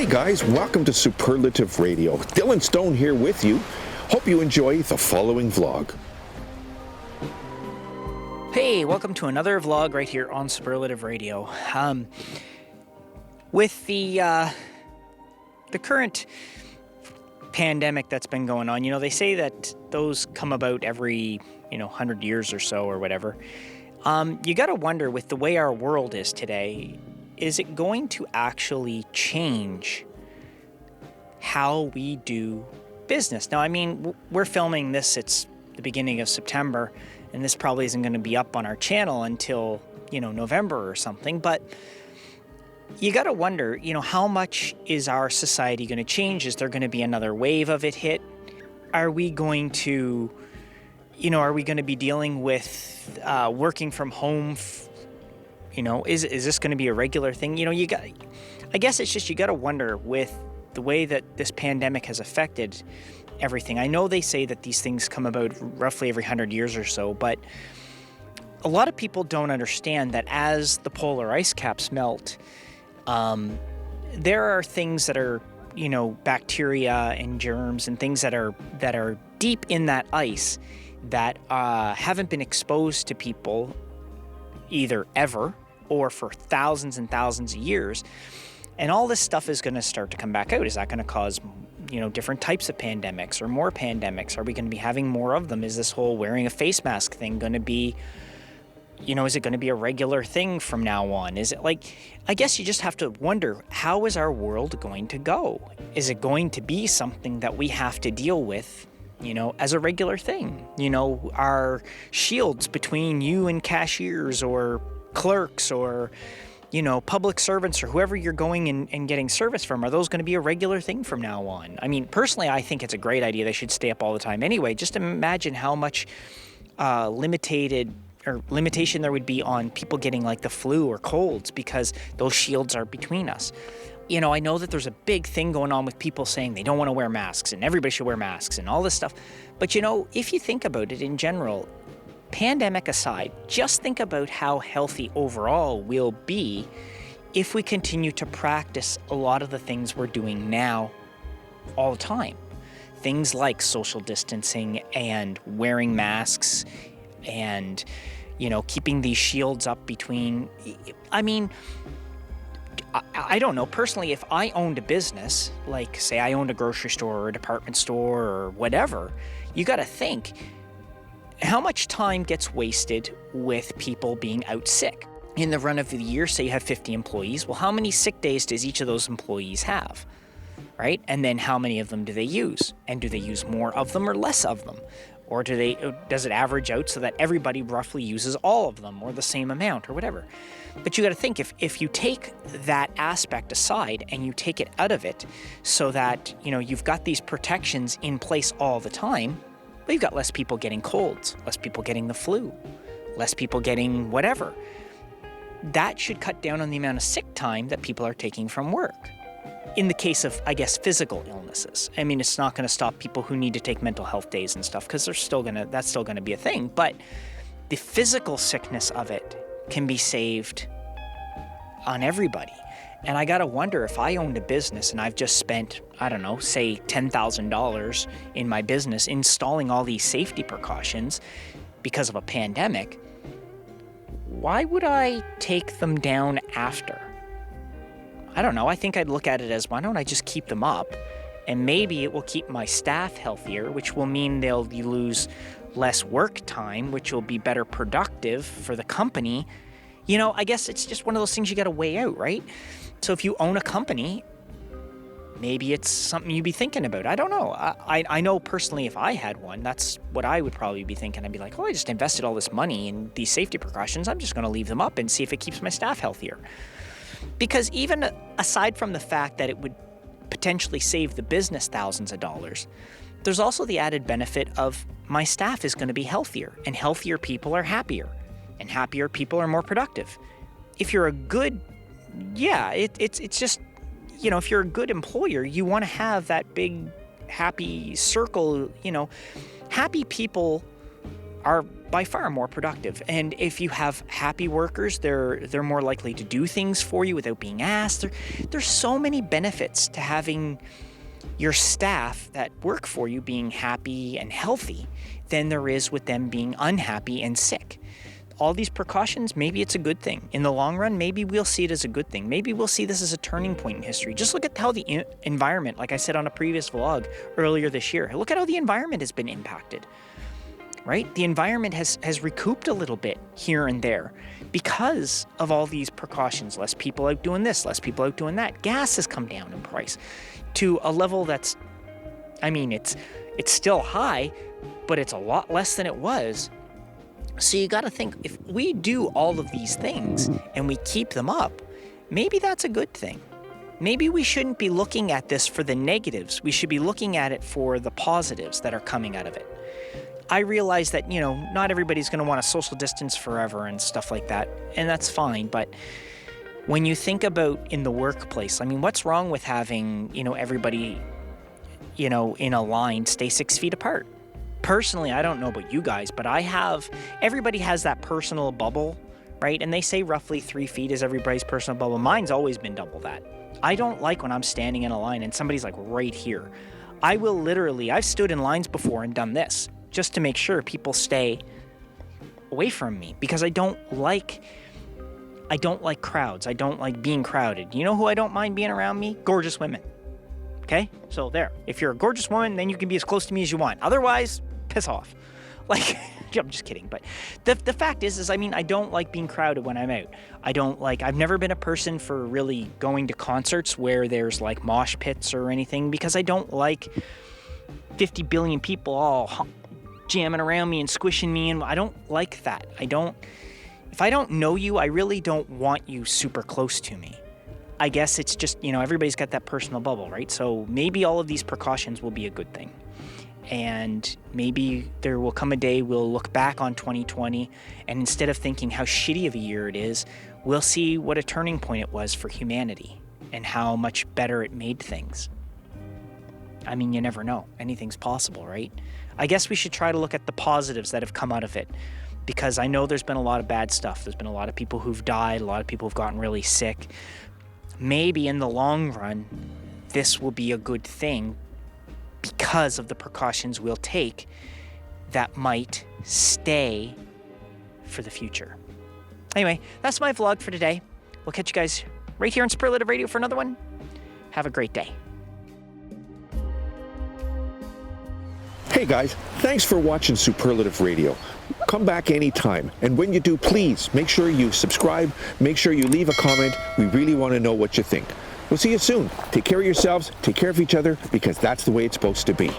Hey guys, welcome to Superlative Radio. Dylan Stone here with you. Hope you enjoy the following vlog. Hey, welcome to another vlog right here on Superlative Radio. With the current pandemic that's been going on, they say that those come about every, 100 years or so or whatever. You got to wonder, with the way our world is today, is it going to actually change how we do business? Now, we're filming this, it's the beginning of September, and this probably isn't going to be up on our channel until, November or something, but you got to wonder, how much is our society going to change? Is there going to be another wave of it hit? Are we going to, be dealing with working from home? Is this going to be a regular thing? I guess it's just, you got to wonder with the way that this pandemic has affected everything. I know they say that these things come about roughly every 100 years or so, but a lot of people don't understand that as the polar ice caps melt, there are things that are, bacteria and germs and things that are deep in that ice that haven't been exposed to people either ever or for thousands and thousands of years. And all this stuff is going to start to come back out. Is that going to cause, different types of pandemics or more pandemics? Are we going to be having more of them? Is this whole wearing a face mask thing going to be, is it going to be a regular thing from now on? Is it I guess you just have to wonder, how is our world going to go? Is it going to be something that we have to deal with, as a regular thing? Our shields between you and cashiers or clerks or, public servants or whoever you're going and getting service from, are those going to be a regular thing from now on? Personally, I think it's a great idea. They should stay up all the time anyway. Just imagine how much limitation there would be on people getting the flu or colds because those shields are between us. I know that there's a big thing going on with people saying they don't want to wear masks and everybody should wear masks and all this stuff. But if you think about it in general, pandemic aside, just think about how healthy overall we'll be if we continue to practice a lot of the things we're doing now all the time. Things like social distancing and wearing masks and, keeping these shields up between. I don't know. Personally, if I owned a business, say I owned a grocery store or a department store or whatever, you got to think, how much time gets wasted with people being out sick? In the run of the year, say you have 50 employees, well, how many sick days does each of those employees have, right? And then how many of them do they use? And do they use more of them or less of them? Or does it average out so that everybody roughly uses all of them or the same amount or whatever? But you got to think, if you take that aspect aside and you take it out of it so that, you've got these protections in place all the time, well, you've got less people getting colds, less people getting the flu, less people getting whatever. That should cut down on the amount of sick time that people are taking from work. In the case of, physical illnesses. It's not going to stop people who need to take mental health days and stuff, because that's still going to be a thing. But the physical sickness of it can be saved on everybody. And I got to wonder, if I owned a business and I've just spent, say $10,000 in my business installing all these safety precautions because of a pandemic, why would I take them down after? I don't know. I think I'd look at it as, why don't I just keep them up? And maybe it will keep my staff healthier, which will mean they'll lose less work time, which will be better productive for the company. I guess it's just one of those things you got to weigh out, right? So if you own a company, maybe it's something you'd be thinking about. I don't know. I know personally, if I had one, that's what I would probably be thinking. I'd be like, I just invested all this money in these safety precautions. I'm just going to leave them up and see if it keeps my staff healthier. Because even aside from the fact that it would potentially save the business thousands of dollars, there's also the added benefit of my staff is going to be healthier, and healthier people are happier, and happier people are more productive. If you're a good, it's just, if you're a good employer, you want to have that big happy circle. Happy people are by far more productive. And if you have happy workers, they're more likely to do things for you without being asked. There's so many benefits to having your staff that work for you being happy and healthy than there is with them being unhappy and sick. All these precautions, maybe it's a good thing. In the long run, maybe we'll see it as a good thing. Maybe we'll see this as a turning point in history. Just look at how the environment, like I said on a previous vlog earlier this year, look at how the environment has been impacted, right? The environment has recouped a little bit here and there because of all these precautions. Less people out doing this, less people out doing that. Gas has come down in price to a level that's, I mean, it's still high, but it's a lot less than it was. So you got to think, if we do all of these things and we keep them up, maybe that's a good thing. Maybe we shouldn't be looking at this for the negatives. We should be looking at it for the positives that are coming out of it. I realize that, not everybody's going to want to social distance forever and stuff like that, and that's fine. But when you think about in the workplace, I mean, what's wrong with having, everybody, in a line stay 6 feet apart? Personally, I don't know about you guys, but everybody has that personal bubble, right? And they say roughly 3 feet is everybody's personal bubble. Mine's always been double that. I don't like when I'm standing in a line and somebody's like right here. I've stood in lines before and done this just to make sure people stay away from me because I don't like crowds. I don't like being crowded. You know who I don't mind being around me? Gorgeous women. Okay? So there. If you're a gorgeous woman, then you can be as close to me as you want. Otherwise, piss off. I'm just kidding. But the fact is I don't like being crowded when I'm out. I've never been a person for really going to concerts where there's like mosh pits or anything because I don't like 50 billion people all jamming around me and squishing me. And I don't like that. If I don't know you, I really don't want you super close to me. I guess it's just, everybody's got that personal bubble, right? So maybe all of these precautions will be a good thing. And maybe there will come a day we'll look back on 2020 and instead of thinking how shitty of a year it is, we'll see what a turning point it was for humanity and how much better it made things. I mean, you never know. Anything's possible, right? I guess we should try to look at the positives that have come out of it because I know there's been a lot of bad stuff. There's been a lot of people who've died, a lot of people who've gotten really sick. Maybe in the long run, this will be a good thing because of the precautions we'll take that might stay for the future. Anyway, that's my vlog for today. We'll catch you guys right here on Superlative Radio for another one. Have a great day. Hey guys, thanks for watching Superlative Radio. Come back anytime, and when you do, please make sure you subscribe, make sure you leave a comment. We really want to know what you think. We'll see you soon. Take care of yourselves, take care of each other, because that's the way it's supposed to be.